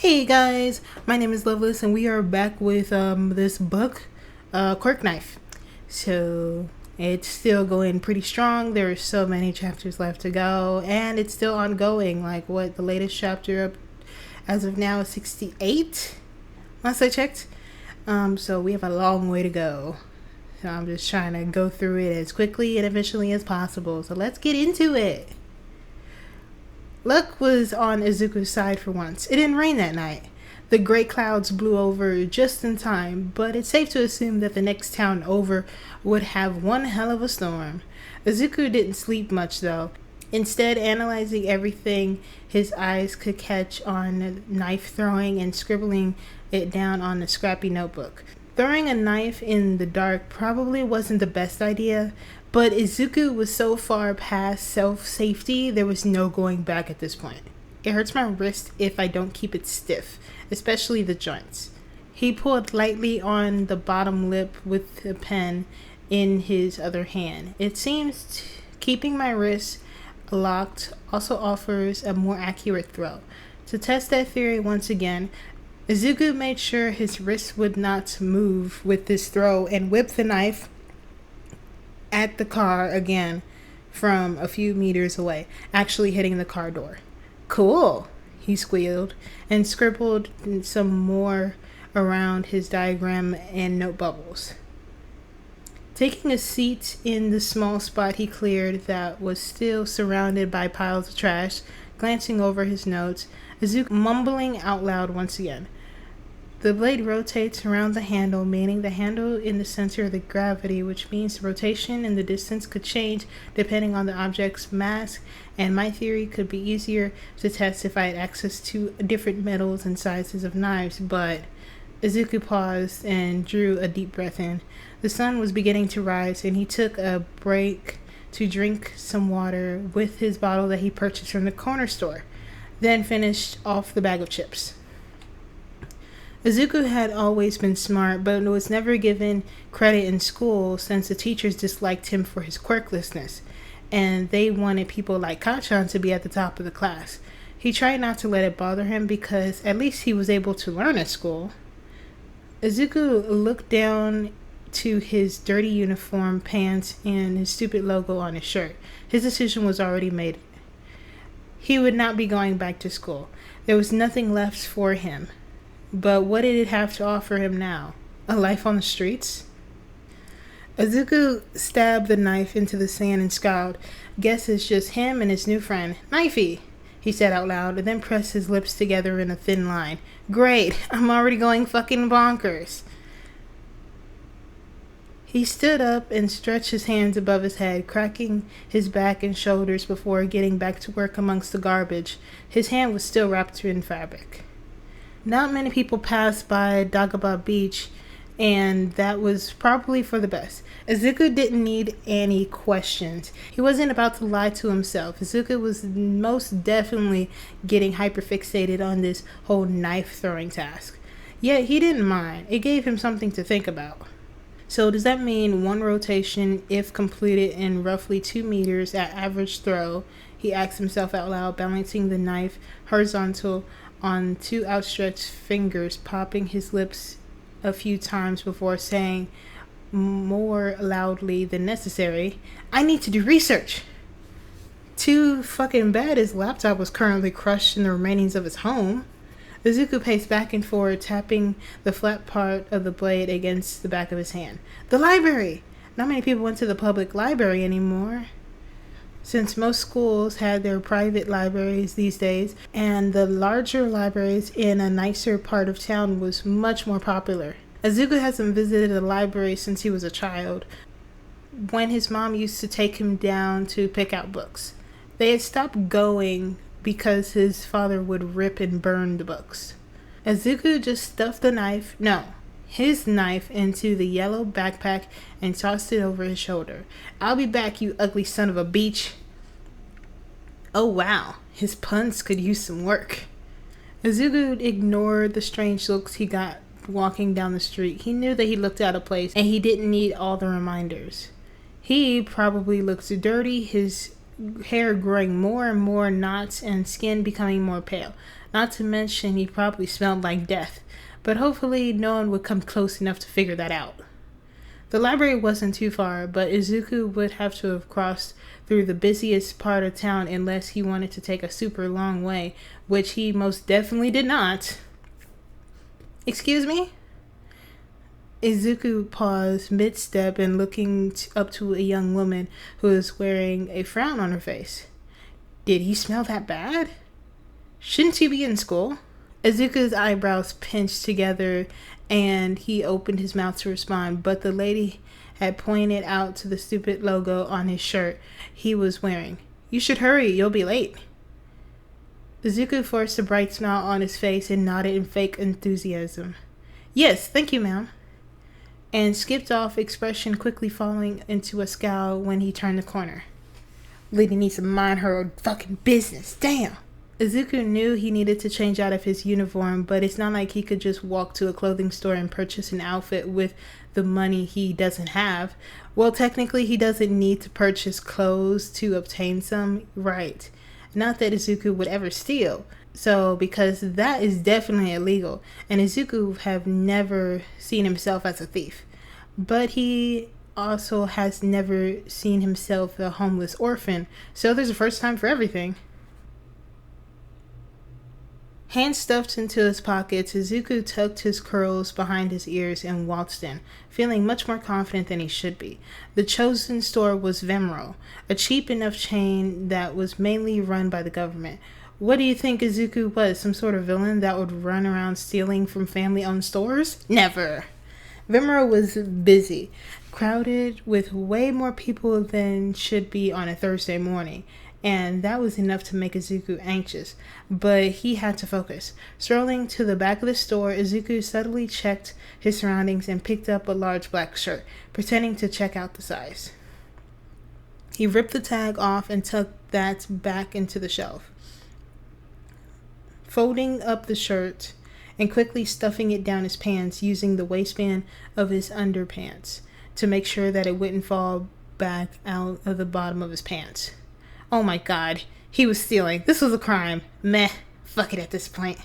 Hey guys, my name is Loveless and we are back with this book, Quirk Knife. So it's still going pretty strong. There are so many chapters left to go and it's still ongoing. The latest chapter up as of now is 68 last I checked. So we have a long way to go. So I'm just trying to go through it as quickly and efficiently as possible. So let's get into it. Luck was on Izuku's side for once. It didn't rain that night. The great clouds blew over just in time, but it's safe to assume that the next town over would have one hell of a storm. Izuku didn't sleep much though, instead analyzing everything his eyes could catch on knife throwing and scribbling it down on a scrappy notebook. Throwing a knife in the dark probably wasn't the best idea, but Izuku was so far past self-safety, there was no going back at this point. It hurts my wrist if I don't keep it stiff, especially the joints. He pulled lightly on the bottom lip with a pen in his other hand. It seems keeping my wrist locked also offers a more accurate throw. To test that theory once again, Izuku made sure his wrist would not move with this throw and whipped the knife at the car again from a few meters away, actually hitting the car door. Cool, he squealed and scribbled some more around his diagram and note bubbles. Taking a seat in the small spot he cleared that was still surrounded by piles of trash, glancing over his notes, Izuku mumbling out loud once again. The blade rotates around the handle, meaning the handle in the center of the gravity, which means the rotation and the distance could change depending on the object's mass, and my theory could be easier to test if I had access to different metals and sizes of knives, but Izuku paused and drew a deep breath in. The sun was beginning to rise, and he took a break to drink some water with his bottle that he purchased from the corner store, then finished off the bag of chips. Izuku had always been smart, but was never given credit in school since the teachers disliked him for his quirklessness, and they wanted people like Kachan to be at the top of the class. He tried not to let it bother him because at least he was able to learn at school. Izuku looked down to his dirty uniform, pants, and his stupid logo on his shirt. His decision was already made. He would not be going back to school. There was nothing left for him. But what did it have to offer him now? A life on the streets? Izuku stabbed the knife into the sand and scowled. Guess it's just him and his new friend. Knifey, he said out loud, and then pressed his lips together in a thin line. Great, I'm already going fucking bonkers. He stood up and stretched his hands above his head, cracking his back and shoulders before getting back to work amongst the garbage. His hand was still wrapped in fabric. Not many people passed by Dagobah Beach, and that was probably for the best. Izuku didn't need any questions. He wasn't about to lie to himself. Izuku was most definitely getting hyperfixated on this whole knife-throwing task. Yet he didn't mind. It gave him something to think about. So does that mean one rotation, if completed in roughly 2 meters at average throw? He asked himself out loud, balancing the knife horizontal on 2 outstretched fingers, popping his lips a few times before saying more loudly than necessary, I need to do research. Too fucking bad his laptop was currently crushed in the remainings of his home. Izuku paced back and forth, tapping the flat part of the blade against the back of his hand. The library! Not many people went to the public library anymore, since most schools had their private libraries these days, and the larger libraries in a nicer part of town was much more popular. Izuku hasn't visited a library since he was a child, when his mom used to take him down to pick out books. They had stopped going because his father would rip and burn the books. Izuku just stuffed his knife into the yellow backpack and tossed it over his shoulder. I'll be back, you ugly son of a beach. Oh wow, his puns could use some work. Izuku ignored the strange looks he got walking down the street. He knew that he looked out of place and he didn't need all the reminders. He probably looked dirty, his hair growing more and more knots and skin becoming more pale. Not to mention he probably smelled like death, but hopefully no one would come close enough to figure that out. The library wasn't too far, but Izuku would have to have crossed through the busiest part of town unless he wanted to take a super long way, which he most definitely did not. Excuse me? Izuku paused mid-step and looking up to a young woman who was wearing a frown on her face. Did he smell that bad? Shouldn't you be in school? Izuku's eyebrows pinched together and he opened his mouth to respond, but the lady had pointed out to the stupid logo on his shirt he was wearing. You should hurry, you'll be late. Izuku forced a bright smile on his face and nodded in fake enthusiasm. Yes, thank you, ma'am. And skipped off, expression quickly falling into a scowl when he turned the corner. Lady needs to mind her fucking business, damn. Izuku knew he needed to change out of his uniform, but it's not like he could just walk to a clothing store and purchase an outfit with the money he doesn't have. Well, technically he doesn't need to purchase clothes to obtain some, right? Not that Izuku would ever steal. So, because that is definitely illegal, and Izuku have never seen himself as a thief. But he also has never seen himself a homeless orphan, so there's a first time for everything. Hands stuffed into his pockets, Izuku tucked his curls behind his ears and waltzed in, feeling much more confident than he should be. The chosen store was Vemro, a cheap enough chain that was mainly run by the government. What do you think Izuku was, some sort of villain that would run around stealing from family-owned stores? Never! Vemro was busy, crowded with way more people than should be on a Thursday morning, and that was enough to make Izuku anxious, but he had to focus. Strolling to the back of the store, Izuku subtly checked his surroundings and picked up a large black shirt, pretending to check out the size. He ripped the tag off and tucked that back into the shelf, folding up the shirt and quickly stuffing it down his pants using the waistband of his underpants to make sure that it wouldn't fall back out of the bottom of his pants. Oh my god, he was stealing. This was a crime. Meh, fuck it at this point.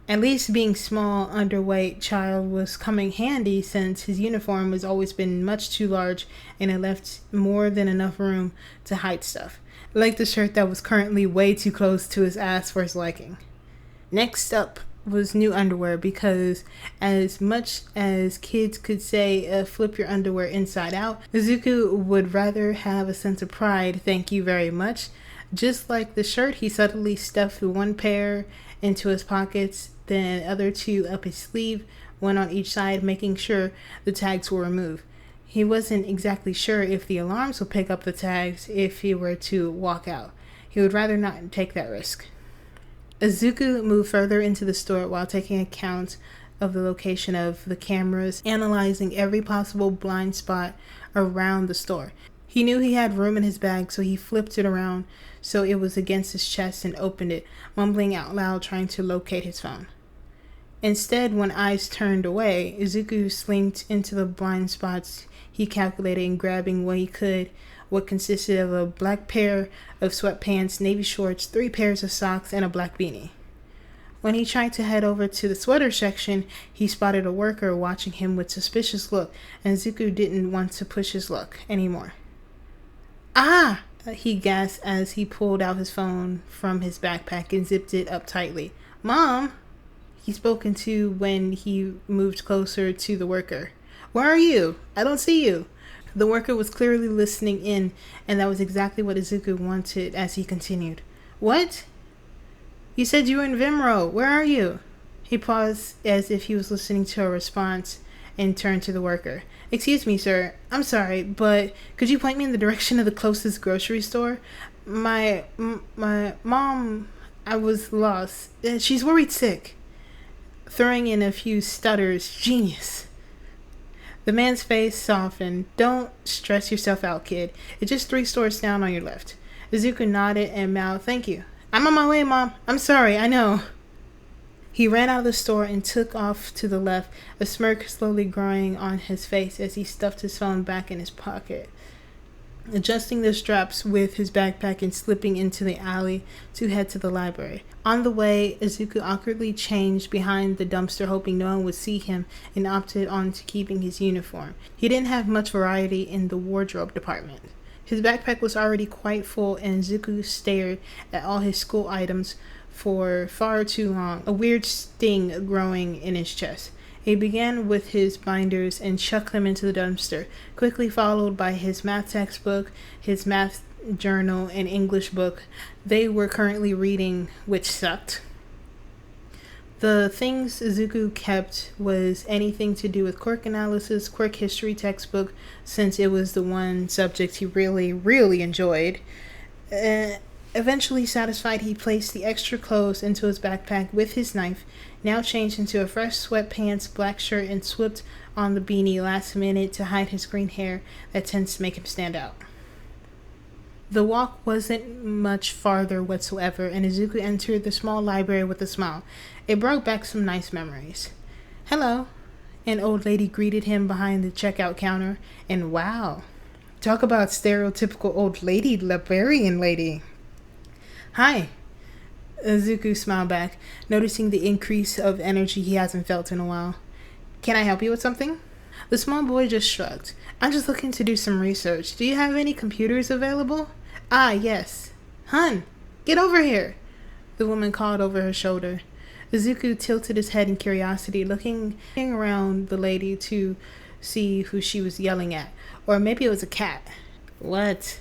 At least being small, underweight child was coming handy since his uniform has always been much too large and it left more than enough room to hide stuff. Like the shirt that was currently way too close to his ass for his liking. Next up was new underwear because as much as kids could say flip your underwear inside out, Izuku would rather have a sense of pride, thank you very much. Just like the shirt, he suddenly stuffed one pair into his pockets, then the other two up his sleeve, one on each side, making sure the tags were removed. He wasn't exactly sure if the alarms would pick up the tags if he were to walk out. He would rather not take that risk. Izuku moved further into the store while taking account of the location of the cameras, analyzing every possible blind spot around the store. He knew he had room in his bag, so he flipped it around so it was against his chest and opened it, mumbling out loud trying to locate his phone. Instead, when eyes turned away, Izuku slinked into the blind spots he calculated and grabbing what he could, what consisted of a black pair of sweatpants, navy shorts, 3 pairs of socks, and a black beanie. When he tried to head over to the sweater section, he spotted a worker watching him with suspicious look, and Izuku didn't want to push his luck anymore. Ah! He gasped as he pulled out his phone from his backpack and zipped it up tightly. Mom! He spoken to when he moved closer to the worker. Where are you? I don't see you. The worker was clearly listening in, and that was exactly what Izuku wanted as he continued. What? You said you were in Vemro. Where are you? He paused as if he was listening to a response and turned to the worker. Excuse me, sir. I'm sorry, but could you point me in the direction of the closest grocery store? My mom, I was lost. She's worried sick. Throwing in a few stutters. Genius. The man's face softened. Don't stress yourself out, kid. It's just 3 stores down on your left. Izuku nodded and mouthed, thank you. I'm on my way, Mom. I'm sorry, I know. He ran out of the store and took off to the left, a smirk slowly growing on his face as he stuffed his phone back in his pocket. adjusting the straps with his backpack and slipping into the alley to head to the library. On the way, Izuku awkwardly changed behind the dumpster, hoping no one would see him, and opted on to keeping his uniform. He didn't have much variety in the wardrobe department. His backpack was already quite full, and Izuku stared at all his school items for far too long, a weird sting growing in his chest. He began with his binders and chucked them into the dumpster, quickly followed by his math textbook, his math journal, and English book they were currently reading, which sucked. The things Izuku kept was anything to do with Quirk analysis, Quirk history textbook, since it was the one subject he really enjoyed. Eventually satisfied, he placed the extra clothes into his backpack with his knife, now changed into a fresh sweatpants, black shirt, and slipped on the beanie last minute to hide his green hair that tends to make him stand out. The walk wasn't much farther whatsoever, and Izuku entered the small library with a smile. It brought back some nice memories. "Hello," an old lady greeted him behind the checkout counter, and wow, talk about stereotypical old lady, librarian lady. "Hi," Izuku smiled back, noticing the increase of energy he hasn't felt in a while. "Can I help you with something?" The small boy just shrugged. "I'm just looking to do some research. Do you have any computers available?" "Ah, yes." "Hun, get over here," the woman called over her shoulder. Izuku tilted his head in curiosity, looking around the lady to see who she was yelling at. Or maybe it was a cat. "What?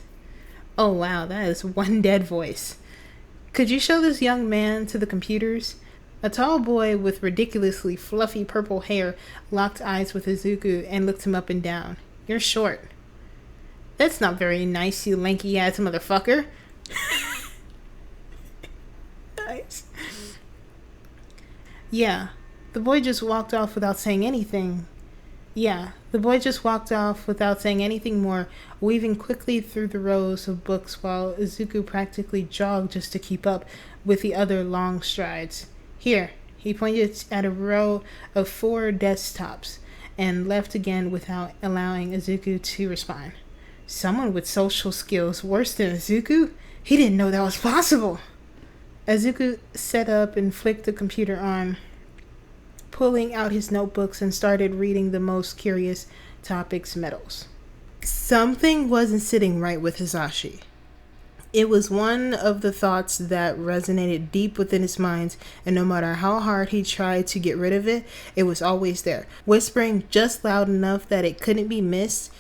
Oh wow, that is one dead voice. Could you show this young man to the computers?" A tall boy with ridiculously fluffy purple hair locked eyes with Izuku and looked him up and down. "You're short." "That's not very nice, you lanky-ass motherfucker." Nice. Yeah, the boy just walked off without saying anything. More, weaving quickly through the rows of books while Izuku practically jogged just to keep up with the other long strides. "Here," he pointed at a row of 4 desktops and left again without allowing Izuku to respond. Someone with social skills worse than Izuku? He didn't know that was possible. Izuku set up and flicked the computer on, pulling out his notebooks and started reading the most curious topics medals. Something wasn't sitting right with Hisashi. It was one of the thoughts that resonated deep within his mind, and no matter how hard he tried to get rid of it, it was always there, whispering just loud enough that it couldn't be missed.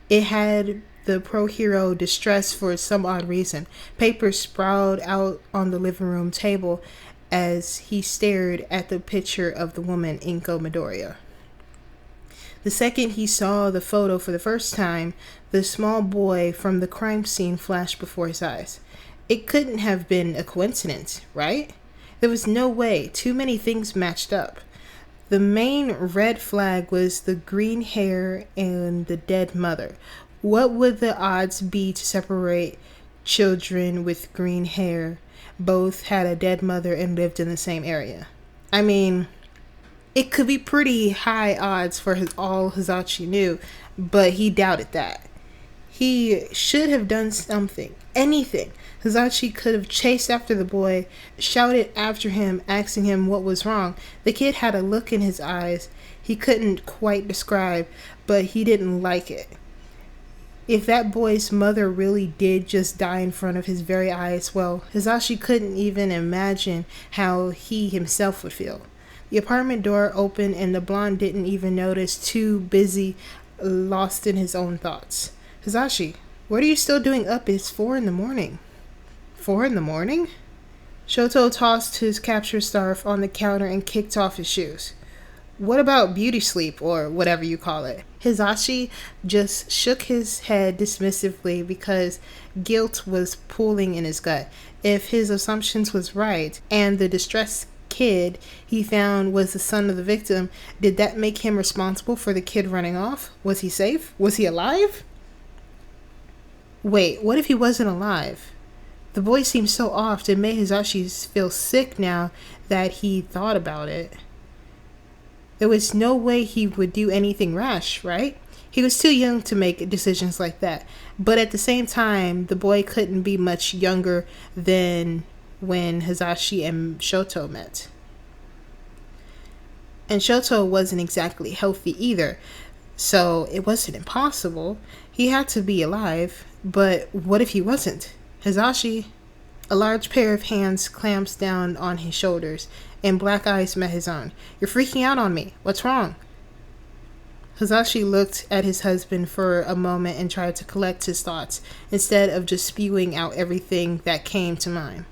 It had the pro-hero distressed for some odd reason. Papers sprawled out on the living room table as he stared at the picture of the woman Inko Midoriya. The second he saw the photo for the first time, the small boy from the crime scene flashed before his eyes. It couldn't have been a coincidence, right? There was no way. Too many things matched up. The main red flag was the green hair and the dead mother. What would the odds be to separate children with green hair? Both had a dead mother and lived in the same area. I mean, it could be pretty high odds for all Hisashi knew, but he doubted that. He should have done something, anything. Hisashi could have chased after the boy, shouted after him, asking him what was wrong. The kid had a look in his eyes he couldn't quite describe, but he didn't like it. If that boy's mother really did just die in front of his very eyes, well, Hisashi couldn't even imagine how he himself would feel. The apartment door opened and the blonde didn't even notice, too busy, lost in his own thoughts. "Hisashi, what are you still doing up? It's 4 a.m. 4 a.m? Shouta tossed his capture scarf on the counter and kicked off his shoes. "What about beauty sleep, or whatever you call it?" Hisashi just shook his head dismissively because guilt was pulling in his gut. If his assumptions was right, and the distressed kid he found was the son of the victim, did that make him responsible for the kid running off? Was he safe? Was he alive? Wait, what if he wasn't alive? The boy seemed so off. It made Hisashi feel sick now that he thought about it. There was no way he would do anything rash, right? He was too young to make decisions like that. But at the same time, the boy couldn't be much younger than when Hisashi and Shouta met. And Shouta wasn't exactly healthy either, so it wasn't impossible. He had to be alive, but what if he wasn't? Hisashi. A large pair of hands clamps down on his shoulders, and black eyes met his own. You're freaking out on me. What's wrong? Hisashi looked at his husband for a moment and tried to collect his thoughts, instead of just spewing out everything that came to mind.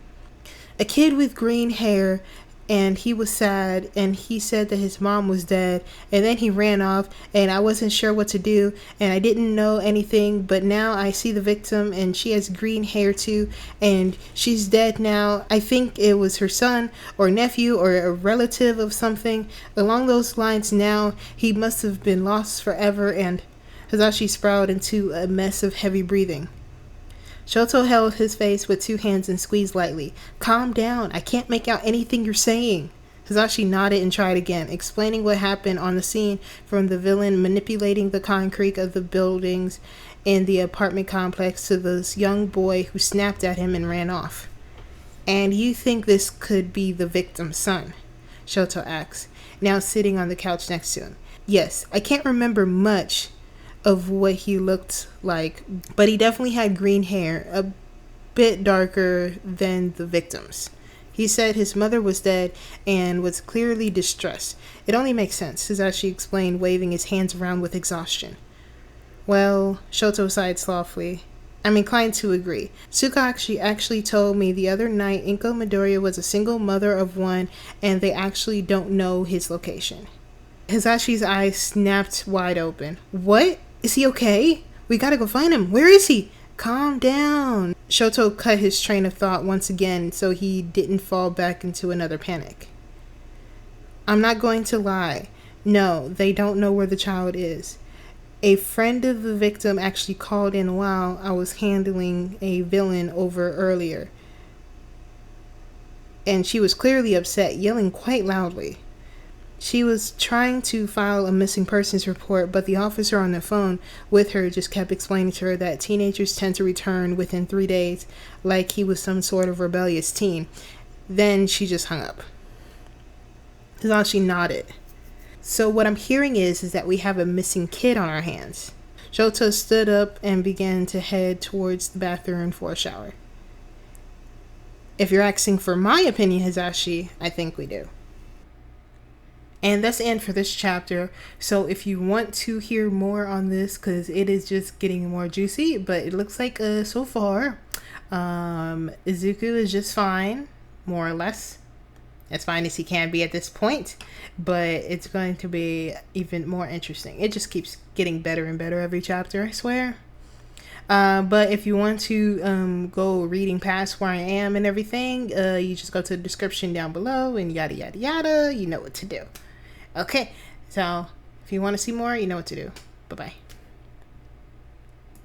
A kid with green hair, and he was sad, and he said that his mom was dead, and then he ran off, and I wasn't sure what to do, and I didn't know anything, but now I see the victim, and she has green hair too, and she's dead now. I think it was her son, or nephew, or a relative of something. Along those lines now, he must have been lost forever, and Hisashi sprawled into a mess of heavy breathing. Shouta held his face with two hands and squeezed lightly. Calm down. I can't make out anything you're saying. Hisashi nodded and tried again, explaining what happened on the scene, from the villain manipulating the concrete of the buildings in the apartment complex to this young boy who snapped at him and ran off. And you think this could be the victim's son? Shouta asked, now sitting on the couch next to him. Yes, I can't remember much of what he looked like, but he definitely had green hair, a bit darker than the victim's. He said his mother was dead and was clearly distressed. It only makes sense, Hisashi explained, waving his hands around with exhaustion. Well, Shouta sighed softly. I'm inclined to agree. Tsukashi actually told me the other night Inko Midoriya was a single mother of one, and they actually don't know his location. Hisashi's eyes snapped wide open. What? Is he okay? We gotta go find him. Where is he? Calm down. Shouta cut his train of thought once again so he didn't fall back into another panic. I'm not going to lie. No, they don't know where the child is. A friend of the victim actually called in while I was handling a villain over earlier, and she was clearly upset, yelling quite loudly. She was trying to file a missing persons report, but the officer on the phone with her just kept explaining to her that teenagers tend to return within 3 days, like he was some sort of rebellious teen. Then she just hung up. Hisashi nodded. So what I'm hearing is that we have a missing kid on our hands. Shouta stood up and began to head towards the bathroom for a shower. If you're asking for my opinion, Hisashi, I think we do. And that's the end for this chapter. So if you want to hear more on this, because it is just getting more juicy, but it looks like so far, Izuku is just fine, more or less. As fine as he can be at this point, but it's going to be even more interesting. It just keeps getting better and better every chapter, I swear. But if you want to go reading past where I am and everything, you just go to the description down below and yada yada yada. You know what to do. Okay, so if you want to see more, you know what to do. Bye-bye.